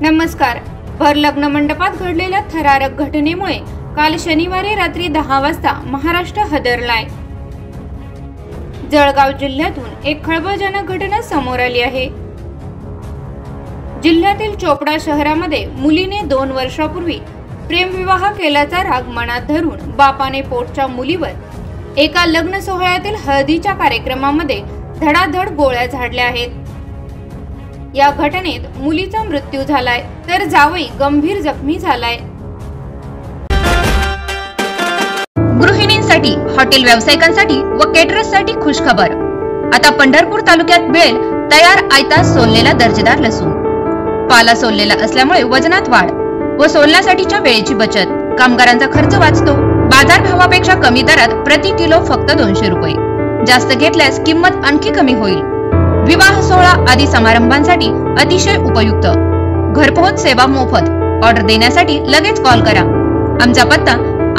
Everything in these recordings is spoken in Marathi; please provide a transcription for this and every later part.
नमस्कार। भर लग्न मंडपात घडलेल्या थरारक घटनेमुळे काल शनिवारी रात्री 10 वाजता महाराष्ट्र हादरलाय। जळगाव जिल्ह्यातून एक खळबळजनक घटना समोर आली आहे। जिल्ह्यातील चोपडा शहरामध्ये मुलीने 2 वर्षापूर्वी प्रेमविवाह केल्याचा राग मनात धरून बापाने पोटच्या मुलीवर एका लग्न सोहळ्यातील हळदीच्या कार्यक्रमामध्ये धडाधड गोळ्या झाडल्या आहेत। या घटनेत मुलीचा मृत्यू झालाय तर जावई गंभीर जखमी झालाय। गृहिणींसाठी, हॉटेल व्यावसायिकांसाठी व केटरर्ससाठी खुशखबर। आता पंढरपूर तालुक्यात मिळेल तयार आयता सोललेला दर्जेदार लसूण। पाला सोललेला असल्यामुळे वजनात वाढ व सोलण्यासाठीच्या वेळेची बचत, कामगारांचा खर्च वाचतो। बाजार भावापेक्षा कमी दरात प्रति किलो फक्त 200 रुपये। जास्त घेतल्यास किंमत आणखी कमी होईल। विवाह सोहळा आदी समारंभांसाठी अतिशय उपयुक्त। घरपोहोच सेवा मोफत। ऑर्डर देण्यासाठी लगेच कॉल करा। आमचा पत्ता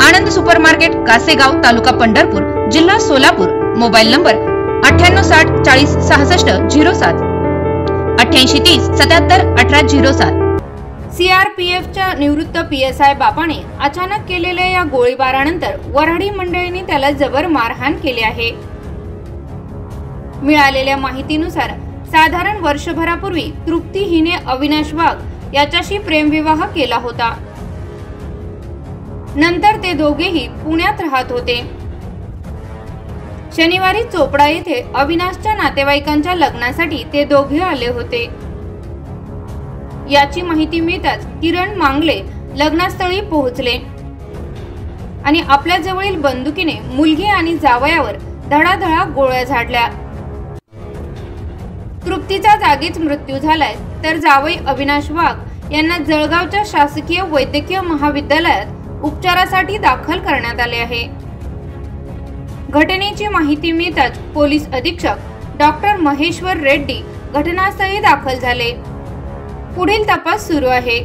आनंद सुपरमार्केट, कासेगाव, तालुका पंढरपूर, जिल्हा सोलापूर। Mobile number 9860 40 66 07 8830 77 18 07। सीआरपीएफच्या निवृत्त पीएसआय बापाने अचानक केलेल्या या गोळीबारानंतर वऱ्हाडी मंडळींनी त्याला जबर मारहाण केली आहे। मिळालेल्या माहितीनुसार साधारण वर्षभरापूर्वी तृप्ती हिने अविनाश वाघ याच्याशी प्रेमविवाह केला होता। नंतर ते दोघेही पुण्यात राहत होते। शनिवारी चोपडा येथे अविनाशच्या नातेवाईकांच्या लग्नासाठी ते दोघे आले होते। याची माहिती मिळताच किरण मांगले लग्नस्थळी पोहोचले आणि आपल्या जवळील बंदुकीने मुलगी आणि जावयावर धडाधडा गोळ्या झाडल्या। तृप्तीचा जागीच मृत्यू झालाय तर जावई अविनाश वाघ यांना जळगावच्या शासकीय वैद्यकीय महाविद्यालयात उपचारासाठी दाखल करण्यात आले आहे। घटनेची माहिती मिळताच पोलीस अधीक्षक डॉक्टर महेश्वर रेड्डी घटनास्थळी दाखल झाले। पुढील तपास सुरू आहे।